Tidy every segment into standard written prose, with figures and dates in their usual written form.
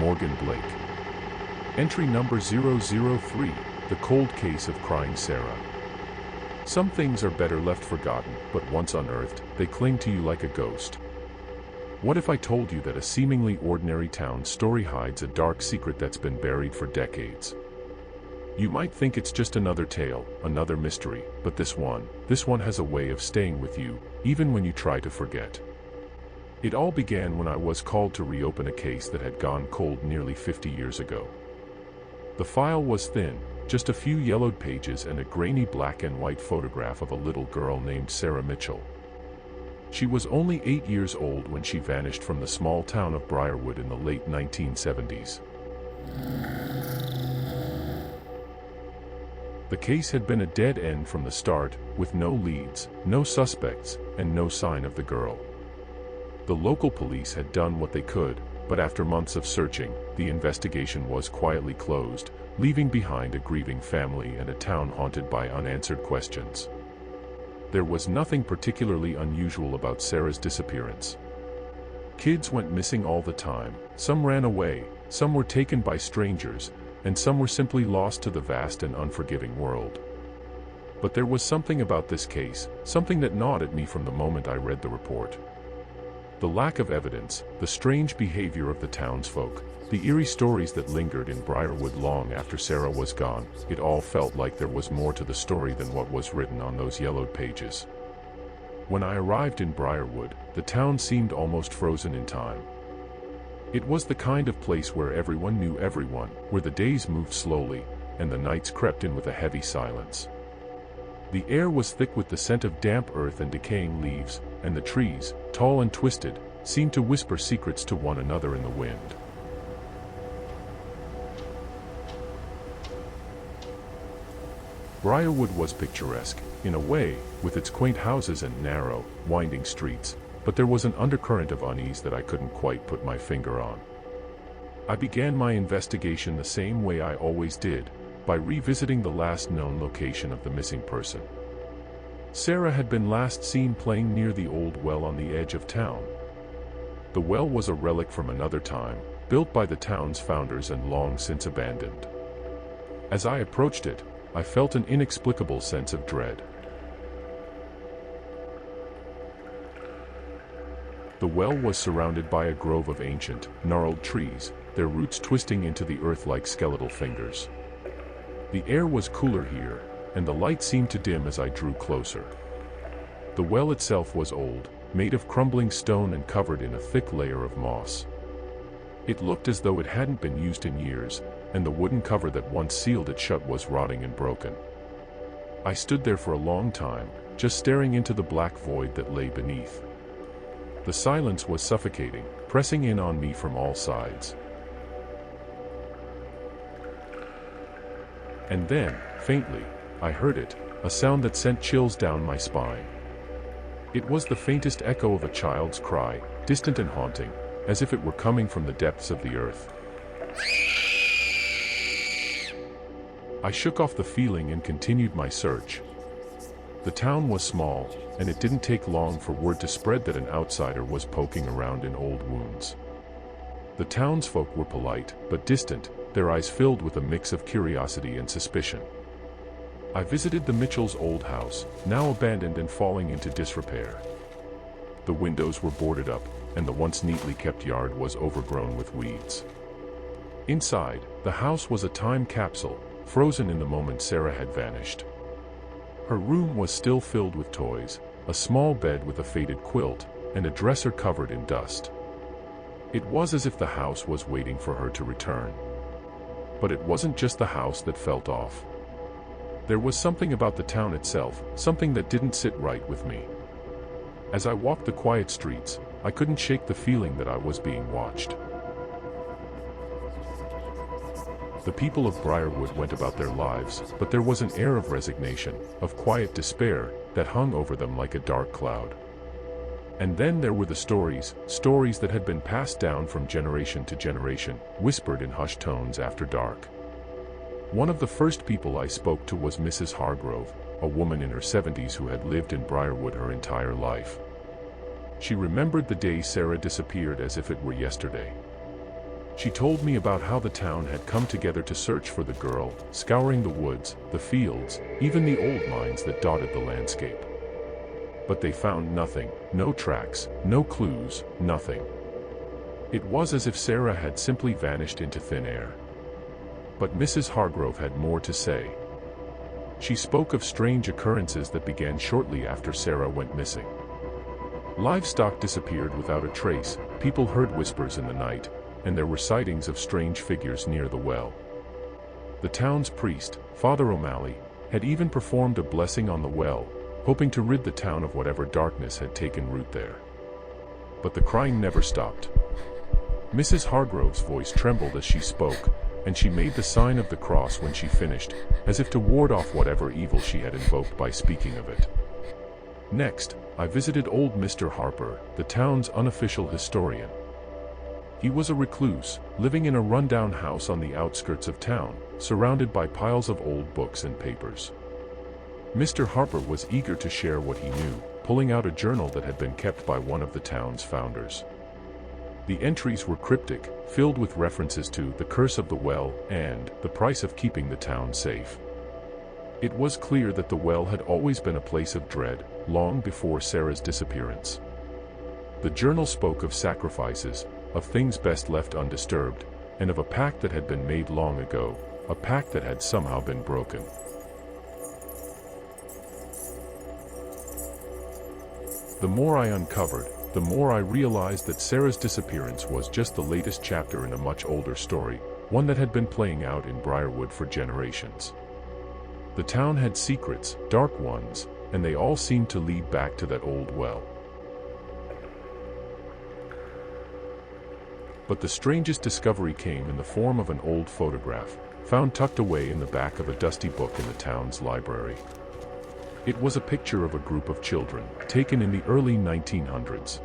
Morgan Blake. Entry number 003, The Cold Case of Crying Sarah. Some things are better left forgotten, but once unearthed, they cling to you like a ghost. What if I told you that a seemingly ordinary town story hides a dark secret that's been buried for decades? You might think it's just another tale, another mystery, but this one has a way of staying with you, even when you try to forget. It all began when I was called to reopen a case that had gone cold nearly 50 years ago. The file was thin, just a few yellowed pages and a grainy black and white photograph of a little girl named Sarah Mitchell. She was only 8 years old when she vanished from the small town of Briarwood in the late 1970s. The case had been a dead end from the start, with no leads, no suspects, and no sign of the girl. The local police had done what they could, but after months of searching, the investigation was quietly closed, leaving behind a grieving family and a town haunted by unanswered questions. There was nothing particularly unusual about Sarah's disappearance. Kids went missing all the time, some ran away, some were taken by strangers, and some were simply lost to the vast and unforgiving world. But there was something about this case, something that gnawed at me from the moment I read the report. The lack of evidence, the strange behavior of the townsfolk, the eerie stories that lingered in Briarwood long after Sarah was gone, it all felt like there was more to the story than what was written on those yellowed pages. When I arrived in Briarwood, the town seemed almost frozen in time. It was the kind of place where everyone knew everyone, where the days moved slowly, and the nights crept in with a heavy silence. The air was thick with the scent of damp earth and decaying leaves, and the trees, tall and twisted, seemed to whisper secrets to one another in the wind. Briarwood was picturesque, in a way, with its quaint houses and narrow, winding streets, but there was an undercurrent of unease that I couldn't quite put my finger on. I began my investigation the same way I always did, by revisiting the last known location of the missing person. Sarah had been last seen playing near the old well on the edge of town. The well was a relic from another time, built by the town's founders and long since abandoned. As I approached it, I felt an inexplicable sense of dread. The well was surrounded by a grove of ancient, gnarled trees, their roots twisting into the earth like skeletal fingers. The air was cooler here, and the light seemed to dim as I drew closer. The well itself was old, made of crumbling stone and covered in a thick layer of moss. It looked as though it hadn't been used in years, and the wooden cover that once sealed it shut was rotting and broken. I stood there for a long time, just staring into the black void that lay beneath. The silence was suffocating, pressing in on me from all sides. And then, faintly, I heard it, a sound that sent chills down my spine. It was the faintest echo of a child's cry, distant and haunting, as if it were coming from the depths of the earth. I shook off the feeling and continued my search. The town was small, and it didn't take long for word to spread that an outsider was poking around in old wounds. The townsfolk were polite, but distant, their eyes filled with a mix of curiosity and suspicion. I visited the Mitchells' old house, now abandoned and falling into disrepair. The windows were boarded up, and the once neatly kept yard was overgrown with weeds. Inside, the house was a time capsule, frozen in the moment Sarah had vanished. Her room was still filled with toys, a small bed with a faded quilt, and a dresser covered in dust. It was as if the house was waiting for her to return. But it wasn't just the house that felt off. There was something about the town itself, something that didn't sit right with me. As I walked the quiet streets, I couldn't shake the feeling that I was being watched. The people of Briarwood went about their lives, but there was an air of resignation, of quiet despair, that hung over them like a dark cloud. And then there were the stories that had been passed down from generation to generation, whispered in hushed tones after dark. One of the first people I spoke to was Mrs. Hargrove, a woman in her 70s who had lived in Briarwood her entire life. She remembered the day Sarah disappeared as if it were yesterday. She told me about how the town had come together to search for the girl, scouring the woods, the fields, even the old mines that dotted the landscape. But they found nothing, no tracks, no clues, nothing. It was as if Sarah had simply vanished into thin air. But Mrs. Hargrove had more to say. She spoke of strange occurrences that began shortly after Sarah went missing. Livestock disappeared without a trace, people heard whispers in the night, and there were sightings of strange figures near the well. The town's priest, Father O'Malley, had even performed a blessing on the well, hoping to rid the town of whatever darkness had taken root there. But the crying never stopped. Mrs. Hargrove's voice trembled as she spoke, and she made the sign of the cross when she finished, as if to ward off whatever evil she had invoked by speaking of it. Next, I visited old Mr. Harper, the town's unofficial historian. He was a recluse, living in a rundown house on the outskirts of town, surrounded by piles of old books and papers. Mr. Harper was eager to share what he knew, pulling out a journal that had been kept by one of the town's founders. The entries were cryptic, filled with references to the curse of the well and the price of keeping the town safe. It was clear that the well had always been a place of dread, long before Sarah's disappearance. The journal spoke of sacrifices, of things best left undisturbed, and of a pact that had been made long ago, a pact that had somehow been broken. The more I uncovered, the more I realized that Sarah's disappearance was just the latest chapter in a much older story, one that had been playing out in Briarwood for generations. The town had secrets, dark ones, and they all seemed to lead back to that old well. But the strangest discovery came in the form of an old photograph, found tucked away in the back of a dusty book in the town's library. It was a picture of a group of children, taken in the early 1900s.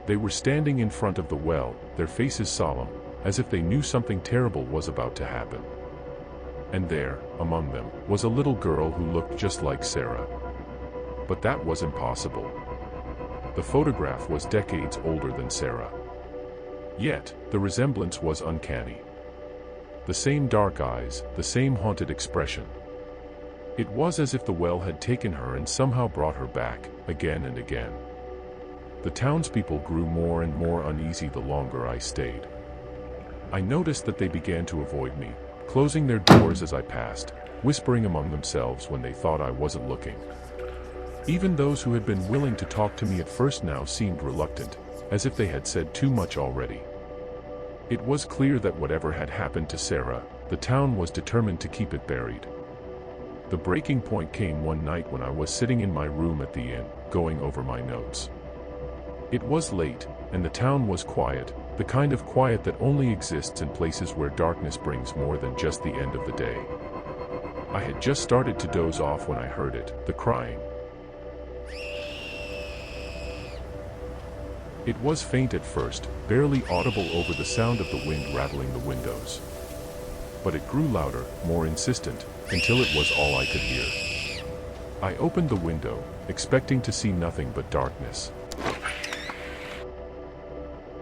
They were standing in front of the well, their faces solemn, as if they knew something terrible was about to happen. And there, among them, was a little girl who looked just like Sarah. But that was impossible. The photograph was decades older than Sarah. Yet, the resemblance was uncanny. The same dark eyes, the same haunted expression. It was as if the well had taken her and somehow brought her back, again and again. The townspeople grew more and more uneasy the longer I stayed. I noticed that they began to avoid me, closing their doors as I passed, whispering among themselves when they thought I wasn't looking. Even those who had been willing to talk to me at first now seemed reluctant, as if they had said too much already. It was clear that whatever had happened to Sarah, the town was determined to keep it buried. The breaking point came one night when I was sitting in my room at the inn, going over my notes. It was late, and the town was quiet, the kind of quiet that only exists in places where darkness brings more than just the end of the day. I had just started to doze off when I heard it, the crying. It was faint at first, barely audible over the sound of the wind rattling the windows. But it grew louder, more insistent, until it was all I could hear. I opened the window, expecting to see nothing but darkness.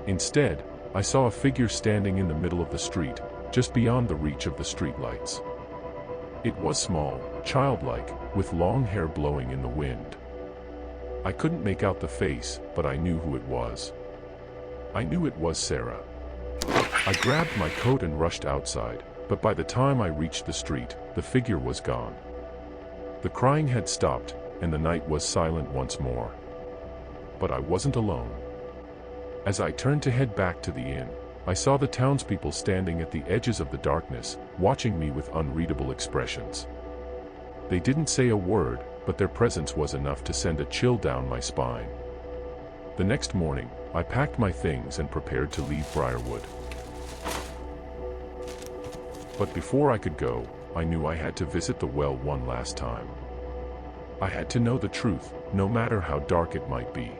Instead, I saw a figure standing in the middle of the street, just beyond the reach of the streetlights. It was small, childlike, with long hair blowing in the wind. I couldn't make out the face, but I knew who it was. I knew it was Sarah. I grabbed my coat and rushed outside, but by the time I reached the street, the figure was gone. The crying had stopped, and the night was silent once more. But I wasn't alone. As I turned to head back to the inn, I saw the townspeople standing at the edges of the darkness, watching me with unreadable expressions. They didn't say a word, but their presence was enough to send a chill down my spine. The next morning, I packed my things and prepared to leave Briarwood. But before I could go, I knew I had to visit the well one last time. I had to know the truth, no matter how dark it might be.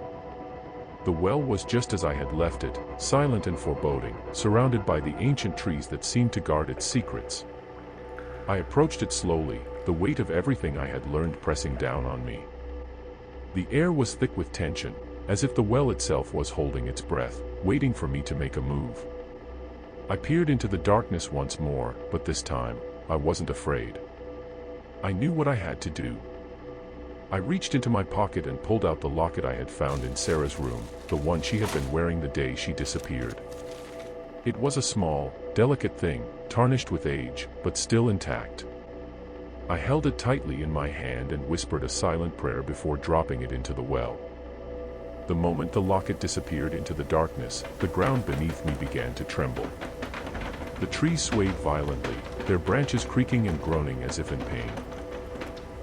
The well was just as I had left it, silent and foreboding, surrounded by the ancient trees that seemed to guard its secrets. I approached it slowly, the weight of everything I had learned pressing down on me. The air was thick with tension, as if the well itself was holding its breath, waiting for me to make a move. I peered into the darkness once more, but this time, I wasn't afraid. I knew what I had to do. I reached into my pocket and pulled out the locket I had found in Sarah's room, the one she had been wearing the day she disappeared. It was a small, delicate thing, tarnished with age, but still intact. I held it tightly in my hand and whispered a silent prayer before dropping it into the well. The moment the locket disappeared into the darkness, the ground beneath me began to tremble. The trees swayed violently, their branches creaking and groaning as if in pain.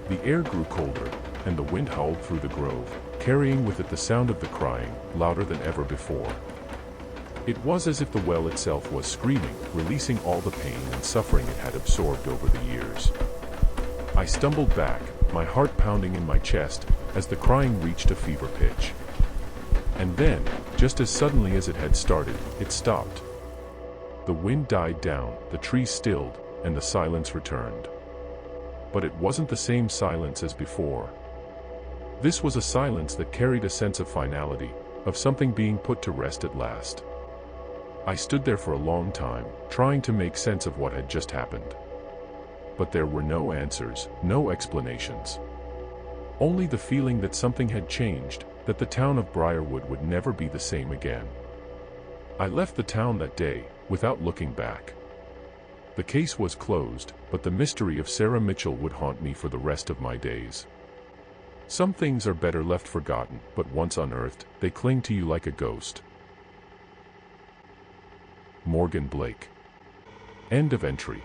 The air grew colder, and the wind howled through the grove, carrying with it the sound of the crying, louder than ever before. It was as if the well itself was screaming, releasing all the pain and suffering it had absorbed over the years. I stumbled back, my heart pounding in my chest, as the crying reached a fever pitch. And then, just as suddenly as it had started, it stopped. The wind died down, the trees stilled, and the silence returned. But it wasn't the same silence as before. This was a silence that carried a sense of finality, of something being put to rest at last. I stood there for a long time, trying to make sense of what had just happened. But there were no answers, no explanations. Only the feeling that something had changed, that the town of Briarwood would never be the same again. I left the town that day, without looking back. The case was closed, but the mystery of Sarah Mitchell would haunt me for the rest of my days. Some things are better left forgotten, but once unearthed, they cling to you like a ghost. Morgan Blake. End of entry.